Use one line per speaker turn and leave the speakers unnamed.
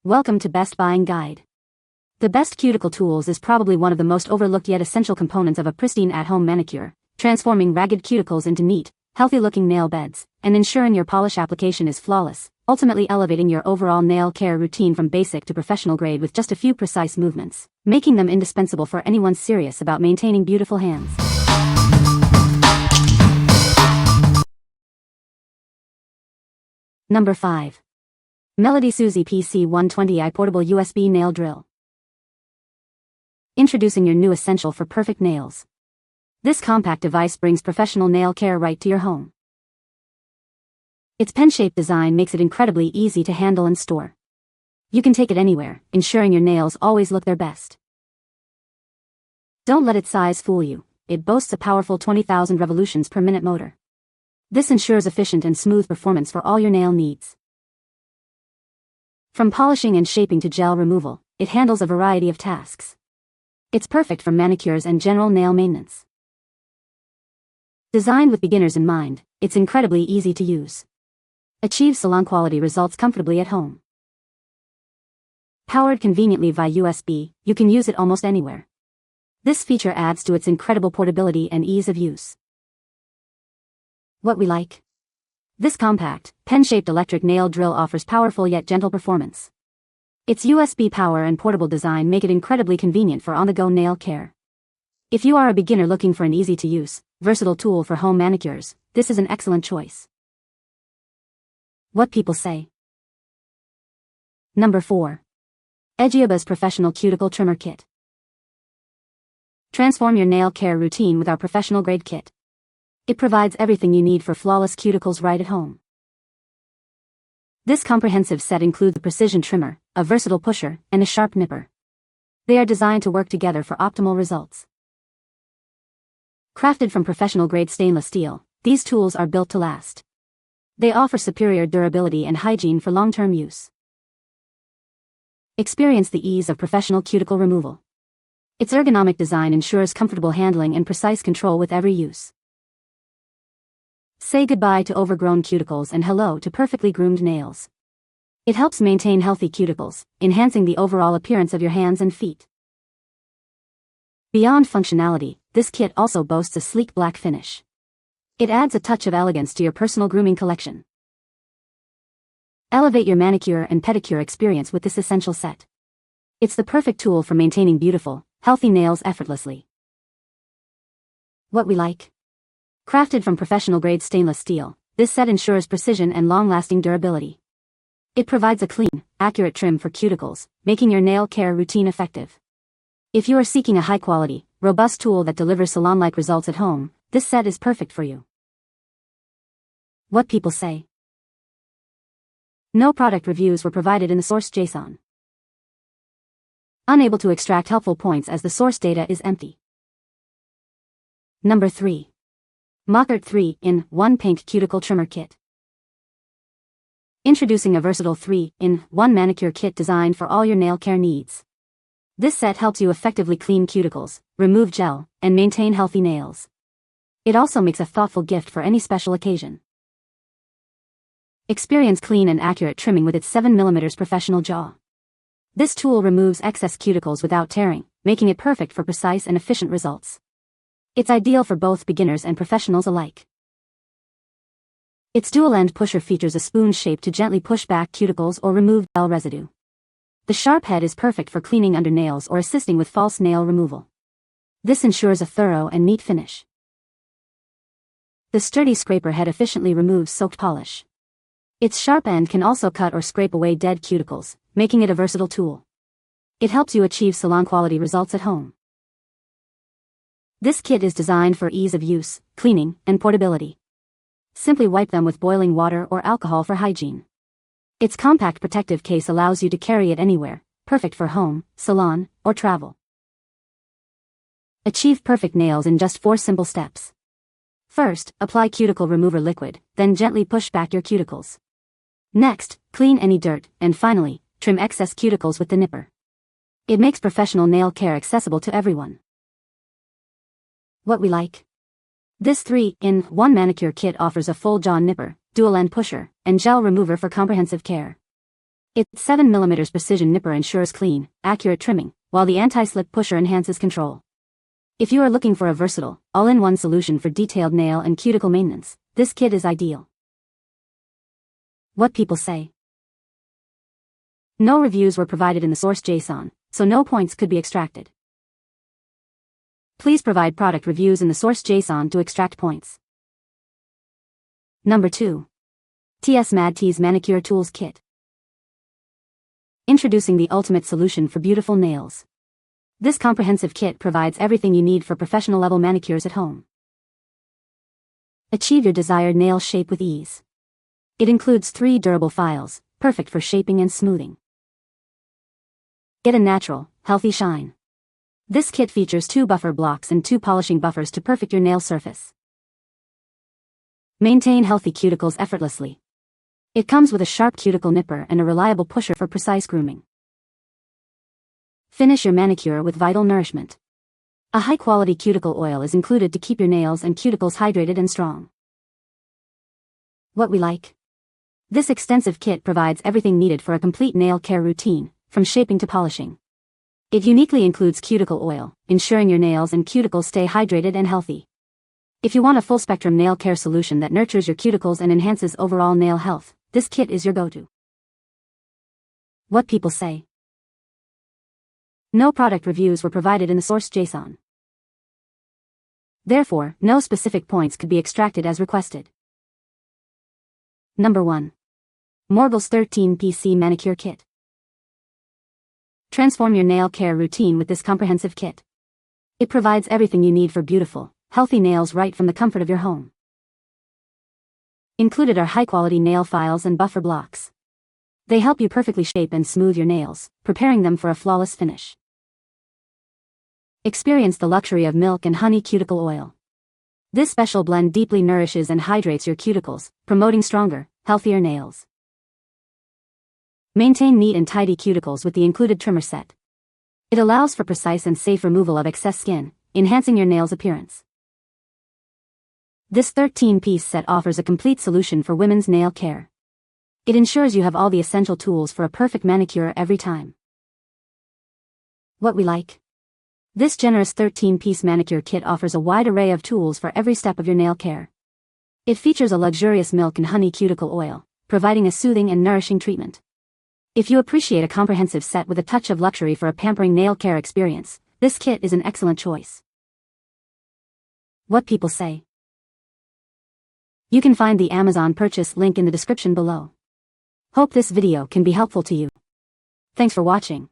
Welcome to Best Buying Guide. The Best Cuticle Tools is probably one of the most overlooked yet essential components of a pristine at-home manicure, transforming ragged cuticles into neat, healthy-looking nail beds, and ensuring your polish application is flawless, ultimately elevating your overall nail care routine from basic to professional grade with just a few precise movements, making them indispensable for anyone serious about maintaining beautiful hands. Number 5. MelodySusie PC120i Portable USB Nail Drill. Introducing your new essential for perfect nails. This compact device brings professional nail care right to your home. Its pen-shaped design makes it incredibly easy to handle and store. You can take it anywhere, ensuring your nails always look their best. Don't let its size fool you. It boasts a powerful 20,000 revolutions per minute motor. This ensures efficient and smooth performance for all your nail needs. From polishing and shaping to gel removal, it handles a variety of tasks. It's perfect for manicures and general nail maintenance. Designed with beginners in mind, it's incredibly easy to use. Achieve salon-quality results comfortably at home. Powered conveniently via USB, you can use it almost anywhere. This feature adds to its incredible portability and ease of use. What we like? This compact, pen-shaped electric nail drill offers powerful yet gentle performance. Its USB power and portable design make it incredibly convenient for on-the-go nail care. If you are a beginner looking for an easy-to-use, versatile tool for home manicures, this is an excellent choice. What people say. Number 4. Ejiubas Professional Cuticle Trimmer Kit. Transform your nail care routine with our professional-grade kit. It provides everything you need for flawless cuticles right at home. This comprehensive set includes a precision trimmer, a versatile pusher, and a sharp nipper. They are designed to work together for optimal results. Crafted from professional-grade stainless steel, these tools are built to last. They offer superior durability and hygiene for long-term use. Experience the ease of professional cuticle removal. Its ergonomic design ensures comfortable handling and precise control with every use. Say goodbye to overgrown cuticles and hello to perfectly groomed nails. It helps maintain healthy cuticles, enhancing the overall appearance of your hands and feet. Beyond functionality, this kit also boasts a sleek black finish. It adds a touch of elegance to your personal grooming collection. Elevate your manicure and pedicure experience with this essential set. It's the perfect tool for maintaining beautiful, healthy nails effortlessly. What we like? Crafted from professional-grade stainless steel, this set ensures precision and long-lasting durability. It provides a clean, accurate trim for cuticles, making your nail care routine effective. If you are seeking a high-quality, robust tool that delivers salon-like results at home, this set is perfect for you. What people say. No product reviews were provided in the source JSON. Unable to extract helpful points as the source data is empty. Number 3. Makartt 3-in-1 Pink Cuticle Trimmer Kit. Introducing a versatile 3-in-1 manicure kit designed for all your nail care needs. This set helps you effectively clean cuticles, remove gel, and maintain healthy nails. It also makes a thoughtful gift for any special occasion. Experience clean and accurate trimming with its 7mm professional jaw. This tool removes excess cuticles without tearing, making it perfect for precise and efficient results. It's ideal for both beginners and professionals alike. Its dual-end pusher features a spoon shape to gently push back cuticles or remove gel residue. The sharp head is perfect for cleaning under nails or assisting with false nail removal. This ensures a thorough and neat finish. The sturdy scraper head efficiently removes soaked polish. Its sharp end can also cut or scrape away dead cuticles, making it a versatile tool. It helps you achieve salon-quality results at home. This kit is designed for ease of use, cleaning, and portability. Simply wipe them with boiling water or alcohol for hygiene. Its compact protective case allows you to carry it anywhere, perfect for home, salon, or travel. Achieve perfect nails in just 4 simple steps. First, apply cuticle remover liquid, then gently push back your cuticles. Next, clean any dirt, and finally, trim excess cuticles with the nipper. It makes professional nail care accessible to everyone. What we like? This 3-in-1 manicure kit offers a full jaw nipper, dual-end pusher, and gel remover for comprehensive care. Its 7mm precision nipper ensures clean, accurate trimming, while the anti-slip pusher enhances control. If you are looking for a versatile, all-in-one solution for detailed nail and cuticle maintenance, this kit is ideal. What people say. No reviews were provided in the source JSON, so no points could be extracted. Please provide product reviews in the source JSON to extract points. Number 2. TsMADDTs Manicure Tools Kit. Introducing the ultimate solution for beautiful nails. This comprehensive kit provides everything you need for professional-level manicures at home. Achieve your desired nail shape with ease. It includes 3 durable files, perfect for shaping and smoothing. Get a natural, healthy shine. This kit features 2 buffer blocks and 2 polishing buffers to perfect your nail surface. Maintain healthy cuticles effortlessly. It comes with a sharp cuticle nipper and a reliable pusher for precise grooming. Finish your manicure with vital nourishment. A high-quality cuticle oil is included to keep your nails and cuticles hydrated and strong. What we like. This extensive kit provides everything needed for a complete nail care routine, from shaping to polishing. It uniquely includes cuticle oil, ensuring your nails and cuticles stay hydrated and healthy. If you want a full-spectrum nail care solution that nurtures your cuticles and enhances overall nail health, this kit is your go-to. What people say. No product reviews were provided in the source JSON. Therefore, no specific points could be extracted as requested. Number 1. MORGLES 13PC Manicure Kit. Transform your nail care routine with this comprehensive kit. It provides everything you need for beautiful, healthy nails right from the comfort of your home. Included are high-quality nail files and buffer blocks. They help you perfectly shape and smooth your nails, preparing them for a flawless finish. Experience the luxury of milk and honey cuticle oil. This special blend deeply nourishes and hydrates your cuticles, promoting stronger, healthier nails. Maintain neat and tidy cuticles with the included trimmer set. It allows for precise and safe removal of excess skin, enhancing your nails' appearance. This 13-piece set offers a complete solution for women's nail care. It ensures you have all the essential tools for a perfect manicure every time. What we like. This generous 13-piece manicure kit offers a wide array of tools for every step of your nail care. It features a luxurious milk and honey cuticle oil, providing a soothing and nourishing treatment. If you appreciate a comprehensive set with a touch of luxury for a pampering nail care experience, this kit is an excellent choice. What people say. You can find the Amazon purchase link in the description below. Hope this video can be helpful to you. Thanks for watching.